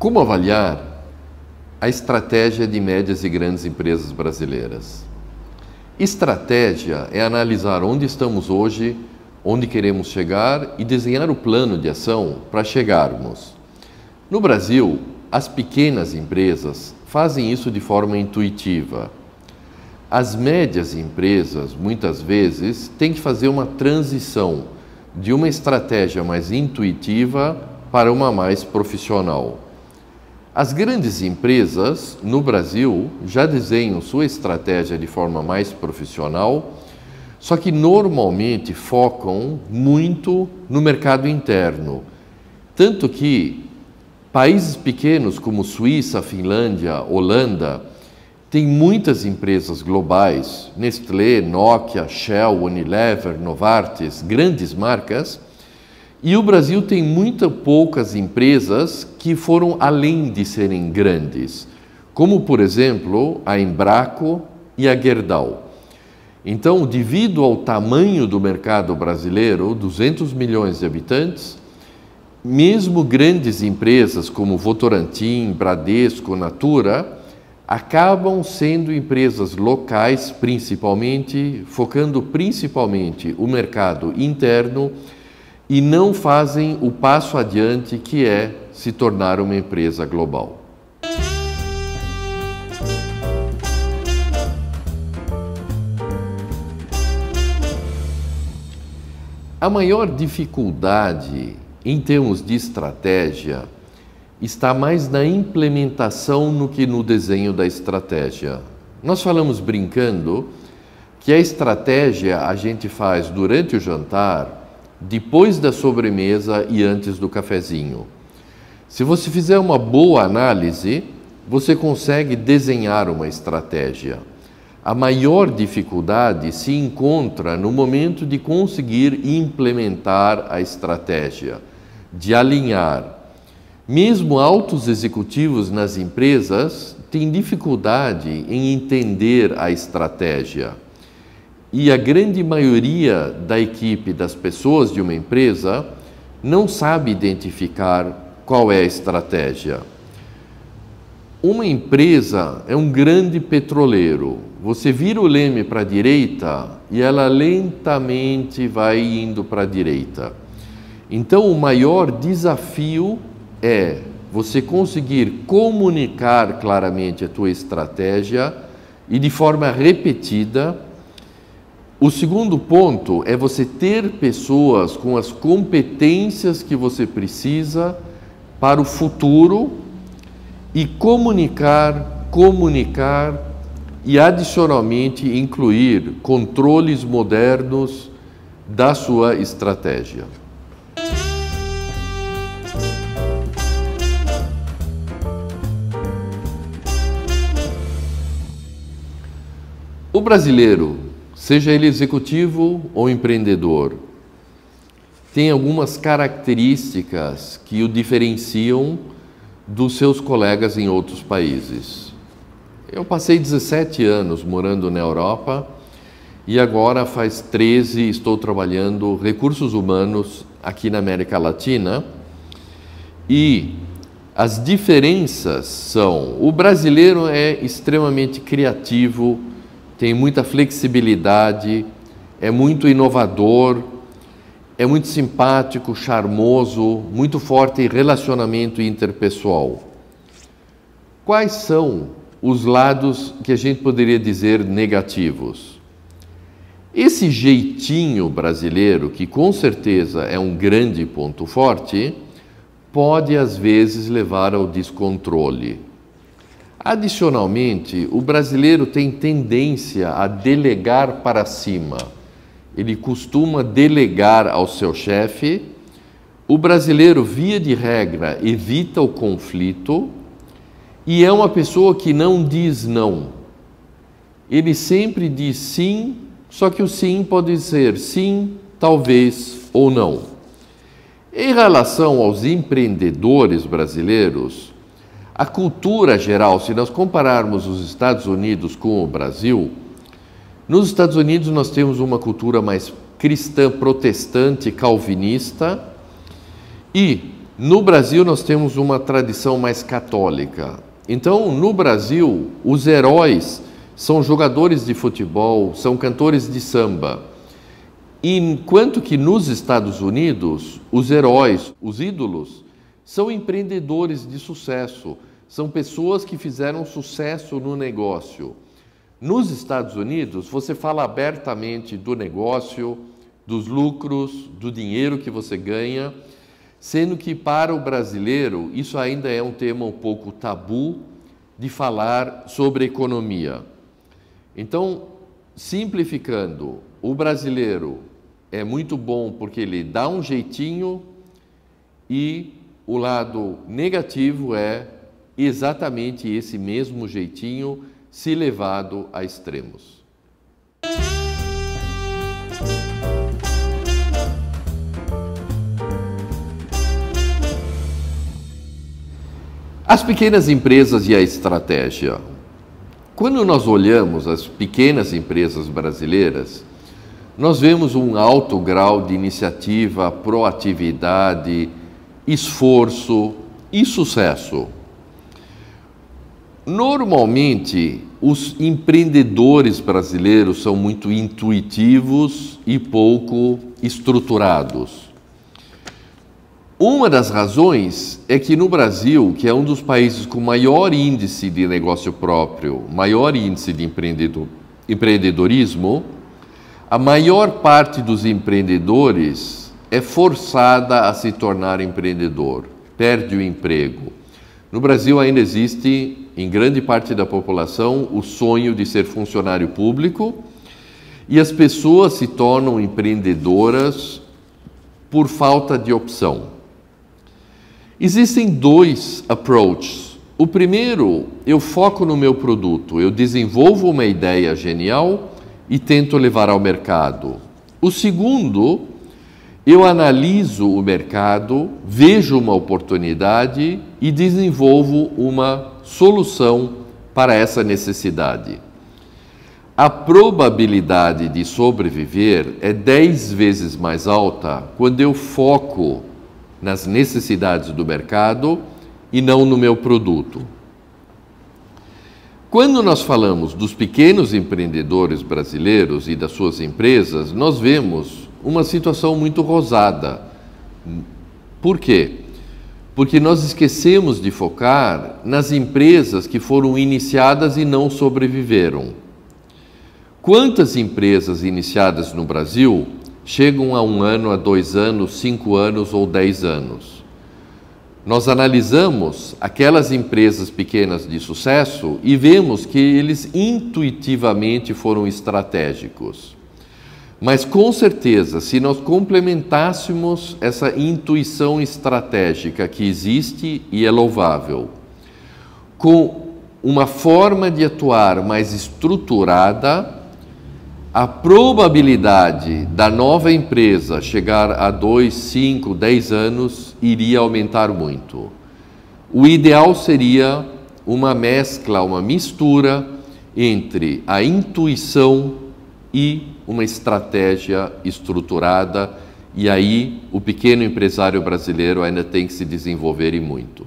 Como avaliar a estratégia de médias e grandes empresas brasileiras? Estratégia é analisar onde estamos hoje, onde queremos chegar e desenhar o plano de ação para chegarmos. No Brasil, as pequenas empresas fazem isso de forma intuitiva. As médias empresas, muitas vezes, têm que fazer uma transição de uma estratégia mais intuitiva para uma mais profissional. As grandes empresas no Brasil já desenham sua estratégia de forma mais profissional, só que normalmente focam muito no mercado interno. Tanto que países pequenos como Suíça, Finlândia, Holanda, têm muitas empresas globais, Nestlé, Nokia, Shell, Unilever, Novartis, grandes marcas, e o Brasil tem muito poucas empresas que foram além de serem grandes, como, por exemplo, a Embraco e a Gerdau. Então, devido ao tamanho do mercado brasileiro, 200 milhões de habitantes, mesmo grandes empresas como Votorantim, Bradesco, Natura, acabam sendo empresas locais, principalmente, focando principalmente o mercado interno, e não fazem o passo adiante, que é se tornar uma empresa global. A maior dificuldade em termos de estratégia está mais na implementação do que no desenho da estratégia. Nós falamos brincando que a estratégia a gente faz durante o jantar, depois da sobremesa e antes do cafezinho. Se você fizer uma boa análise, você consegue desenhar uma estratégia. A maior dificuldade se encontra no momento de conseguir implementar a estratégia, de alinhar. Mesmo altos executivos nas empresas têm dificuldade em entender a estratégia. E a grande maioria da equipe, das pessoas de uma empresa, não sabe identificar qual é a estratégia. Uma empresa é um grande petroleiro. Você vira o leme para a direita e ela lentamente vai indo para a direita. Então, o maior desafio é você conseguir comunicar claramente a tua estratégia e de forma repetida. O segundo ponto é você ter pessoas com as competências que você precisa para o futuro e comunicar e adicionalmente incluir controles modernos da sua estratégia. O brasileiro, seja ele executivo ou empreendedor, tem algumas características que o diferenciam dos seus colegas em outros países. Eu passei 17 anos morando na Europa e agora faz 13 estou trabalhando recursos humanos aqui na América Latina. E as diferenças são: o brasileiro é extremamente criativo, tem muita flexibilidade, é muito inovador, é muito simpático, charmoso, muito forte em relacionamento interpessoal. Quais são os lados que a gente poderia dizer negativos? Esse jeitinho brasileiro, que com certeza é um grande ponto forte, pode às vezes levar ao descontrole. Adicionalmente, o brasileiro tem tendência a delegar para cima. Ele costuma delegar ao seu chefe. O brasileiro, via de regra, evita o conflito e é uma pessoa que não diz não. Ele sempre diz sim, só que o sim pode ser sim, talvez ou não. Em relação aos empreendedores brasileiros, a cultura geral, se nós compararmos os Estados Unidos com o Brasil, nos Estados Unidos nós temos uma cultura mais cristã, protestante, calvinista, e No Brasil, nós temos uma tradição mais católica. Então, no Brasil, os heróis são jogadores de futebol, são cantores de samba. Enquanto que nos Estados Unidos, os heróis, os ídolos, são empreendedores de sucesso, são pessoas que fizeram sucesso no negócio. Nos Estados Unidos, você fala abertamente do negócio, dos lucros, do dinheiro que você ganha, sendo que para o brasileiro isso ainda é um tema um pouco tabu de falar sobre economia. Então, simplificando, o brasileiro é muito bom porque ele dá um jeitinho e o lado negativo é exatamente esse mesmo jeitinho se levado a extremos. As pequenas empresas e a estratégia. Quando nós olhamos as pequenas empresas brasileiras, nós vemos um alto grau de iniciativa, proatividade, esforço e sucesso. Normalmente, os empreendedores brasileiros são muito intuitivos e pouco estruturados. Uma das razões é que no Brasil, que é um dos países com maior índice de negócio próprio, maior índice de empreendedorismo, a maior parte dos empreendedores é forçada a se tornar empreendedor, perde o emprego. No Brasil ainda existe, em grande parte da população, o sonho de ser funcionário público e as pessoas se tornam empreendedoras por falta de opção. Existem dois approaches. O primeiro, eu foco no meu produto, eu desenvolvo uma ideia genial e tento levar ao mercado. O segundo, eu analiso o mercado, vejo uma oportunidade e desenvolvo uma solução para essa necessidade. A probabilidade de sobreviver é 10 vezes mais alta quando eu foco nas necessidades do mercado e não no meu produto. Quando nós falamos dos pequenos empreendedores brasileiros e das suas empresas, nós vemos uma situação muito rosada. Por quê? Porque nós esquecemos de focar nas empresas que foram iniciadas e não sobreviveram. Quantas empresas iniciadas no Brasil chegam a 1 ano, a 2 anos, 5 anos ou 10 anos? Nós analisamos aquelas empresas pequenas de sucesso e vemos que eles intuitivamente foram estratégicos. Mas com certeza, se nós complementássemos essa intuição estratégica que existe e é louvável, com uma forma de atuar mais estruturada, a probabilidade da nova empresa chegar a 2, 5, 10 anos iria aumentar muito. O ideal seria uma mescla, uma mistura entre a intuição e uma estratégia estruturada, e aí o pequeno empresário brasileiro ainda tem que se desenvolver e muito.